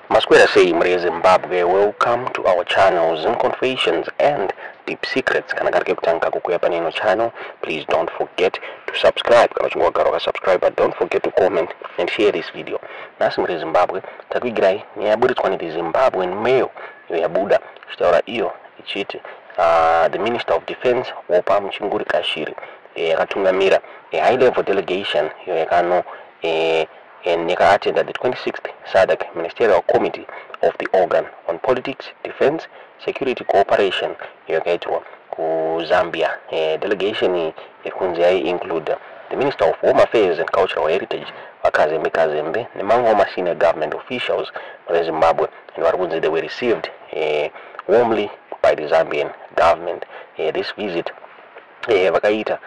Masquera say Mre Zimbabwe, welcome to our channels and confessions and deep secrets. Kana karike kutanga kukuyepa nino channel, please don't forget to subscribe. Kana chungwa garoka subscribe, but don't forget to comment and share this video. Nasi Mre Zimbabwe, tatwigirai ni yaburi twaniti Zimbabwean mail yabuda chitaura iyo ichiti the Minister of Defense Oppah Muchinguri Atumira a high-level delegation yakano and attended the 26th SADC Ministerial Committee of the Organ on Politics, Defense, Security Cooperation yakaitwa ku Zambia. Delegation include the Minister of Home Affairs and Cultural Heritage Kazembe Nemangoma senior government officials of Zimbabwe, and they were received warmly by the Zambian government. This visit vakaita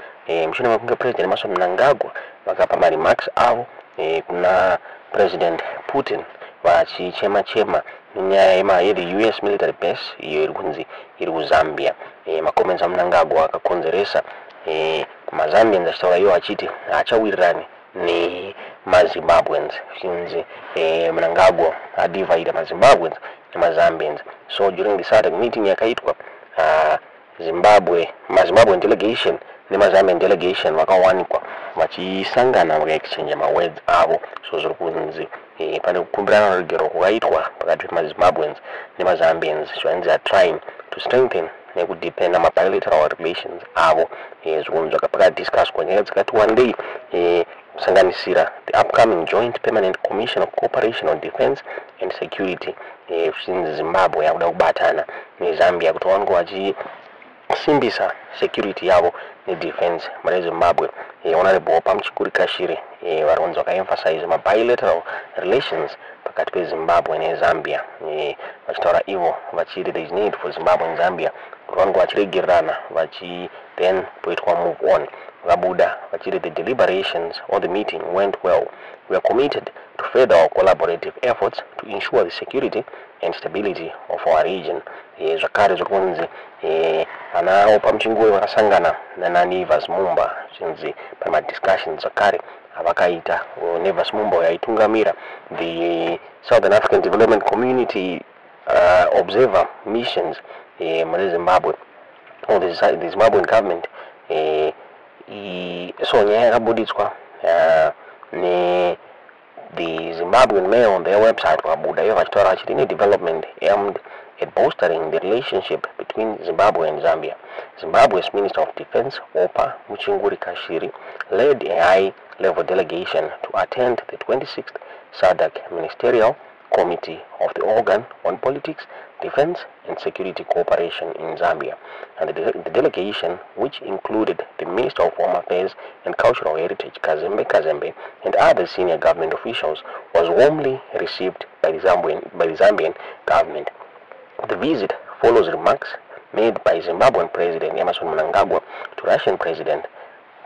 mshina wakunga President Mnangagwa vakapa remarks avo kuna President Putin vachichema nyaya yedi US military base iyo iri kuZambia. Makomenzi Mnangagwa akakonzeresa mazambians achitaura iyo achiti achawirirani ni mazimbabweans since Mnangagwa adivide mazimbabweans nemazambians. So during the SADC meeting yakaitwa Zimbabwean delegation nemazambian delegation vakawanikwa vachisangana vakaexchange mawords avo. So zviri kunzi pane kukumbirana ruregerero kukaitwa pakati pemazimbabweans nemazambians zvanzi are trying to strengthen nekudeepen bilateral relations avo. Zvinhu zvakapakadiscusswa nyaya dzikati wandei kusanganisira the upcoming joint permanent commission of cooperation on defense and security since Zimbabwe yakuda kubatana neZambia kuti vange vachisimbisa security yavo nedefense mune Zimbabwe. Honorable Oppah Muchinguri varonzi vakaemphasize bilateral relations pakati peZimbabwe neZambia, vachitaura ivo vachiti there is need for Zimbabwe and Zambia kuti vange vachiregererana vachi then poitwa move on. Vabuda vachiti the deliberations on the meeting went well. We are committed to further our collaborative efforts to ensure the security and stability of our region. Zvakare zvokunzi ana Oppah Muchinguri vakasangana naNevers Mumba since pane discussions zvakare avakaita. Nevers Mumba yaitungamira the Southern African Development Community observer missions mune Zimbabwe or the Zimbabwean government. So nyaya yakabuditswa the Zimbabwean mail on their website vabuda iyo vachitaura vachiti ine development aimed at bolstering the relationship between Zimbabwe and Zambia. Zimbabwe's Minister of Defense Oppah Muchinguri led a high-level delegation to attend the 26th SADC Ministerial Committee of the Organ on Politics, Defense and Security Cooperation in Zambia. And the delegation, which included the Minister of Home Affairs and Cultural Heritage Kazembe and other senior government officials, was warmly received by the Zambian government. The visit follows remarks made by Zimbabwean President Mnangagwa to Russian President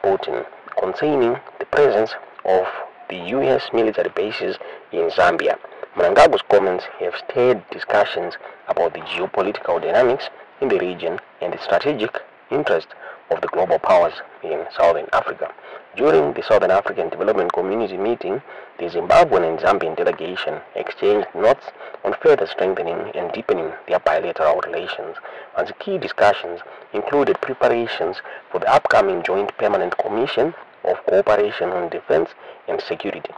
Putin concerning the presence of the US military bases in Zambia. Mnangagwa's comments have stirred discussions about the geopolitical dynamics in the region and the strategic interest of the global powers in Southern Africa. During the Southern African Development Community meeting, the Zimbabwean and Zambian delegation exchanged notes on further strengthening and deepening their bilateral relations. And the key discussions included preparations for the upcoming Joint Permanent Commission of Cooperation on Defense and Security,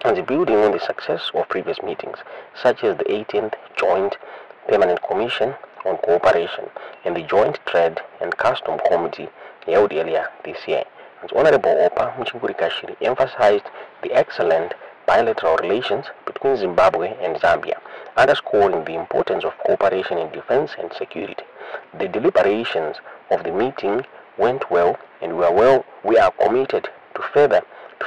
and the building on the success of previous meetings, such as the 18th Joint Permanent Commission on Cooperation and the Joint Trade and Custom Committee held earlier this year. And Honorable Oppah Muchinguri emphasized the excellent bilateral relations between Zimbabwe and Zambia, underscoring the importance of cooperation in defense and security. The deliberations of the meeting went well, and we are committed to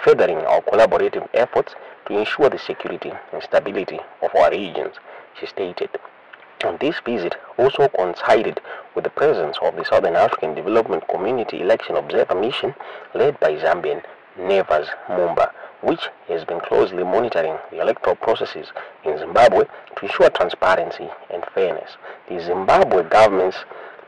furthering our collaborative efforts to ensure the security and stability of our regions, she stated. And this visit also coincided with the presence of the Southern African Development Community Election Observer Mission led by Zambian Nevers Mumba, which has been closely monitoring the electoral processes in Zimbabwe to ensure transparency and fairness. The Zimbabwe government's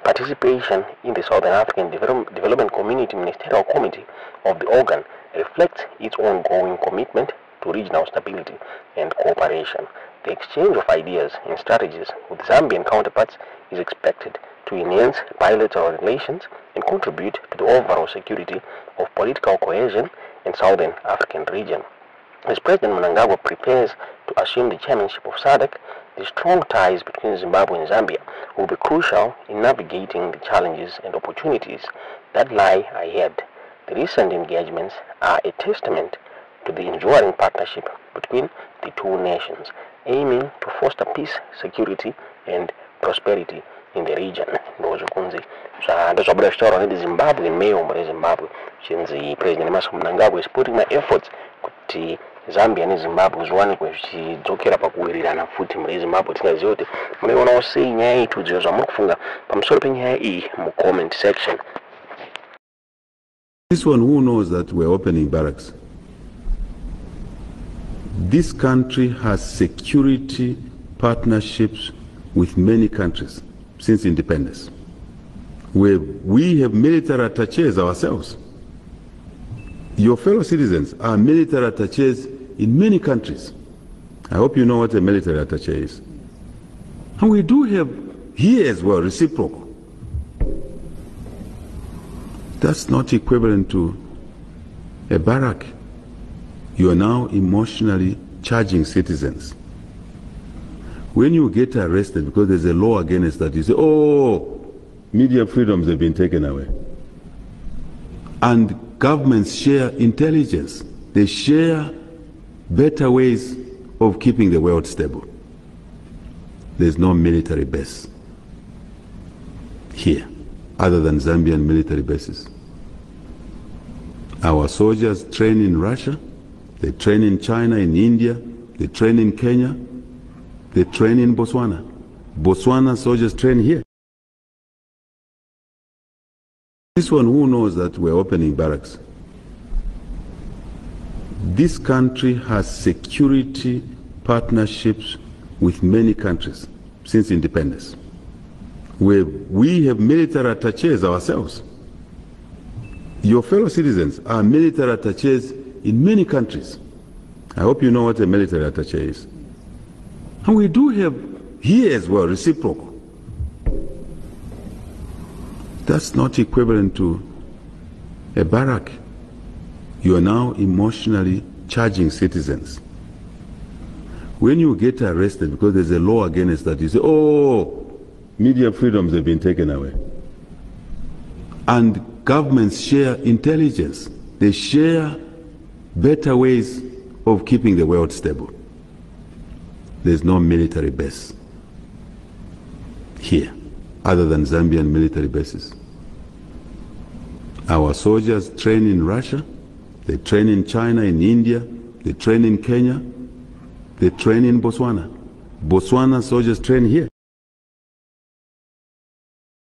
participation in the Southern African Development Community Ministerial Committee of the organ reflects its ongoing commitment to regional stability and cooperation. The exchange of ideas and strategies with Zambian counterparts is expected to enhance bilateral relations and contribute to the overall security of political cohesion in Southern African region. As President Mnangagwa prepares to assume the chairmanship of SADC, the strong ties between Zimbabwe and Zambia will be crucial in navigating the challenges and opportunities that lie ahead. The recent engagements are a testament to the enduring partnership between the two nations, aiming to foster peace, security, and prosperity in the region. Zimbabwe and Mayor Zimbabwe, since the President Mnangagwa is putting my efforts to Zambia and Zimbabwe is one which dzokera pakuwirirana futi muri Zimbabwe tinaziva kuti munoona sei nyaya iyi tudziva zvamuri kufunga pamusoro penyaya iyi mu comment section. This one who knows that we're opening barracks. This country has security partnerships with many countries since independence. We have military attaches ourselves. Your fellow citizens are military attaches in many countries. I hope you know what a military attaché is. And we do have here as well reciprocal. That's not equivalent to a barrack. You are now emotionally charging citizens. When you get arrested because there's a law against that, you say, oh, media freedoms have been taken away. And governments share intelligence. They share better ways of keeping the world stable. There's no military base here other than Zambian military bases. Our soldiers train in Russia, they train in China, in India, they train in Kenya, they train in Botswana. Botswana soldiers train here. This one who knows that we're opening barracks. This country has security partnerships with many countries since independence. We have military attaches ourselves. Your fellow citizens are military attaches in many countries. I hope you know what a military attaché is. And we do have here as well reciprocal. That's not equivalent to a barrack. You are now emotionally charging citizens. When you get arrested because there's a law against that, you say, oh, media freedoms have been taken away. And governments share intelligence. They share better ways of keeping the world stable. There's no military base here other than Zambian military bases. Our soldiers train in Russia, they train in China, in India, they train in Kenya, they train in Botswana. Botswana soldiers train here.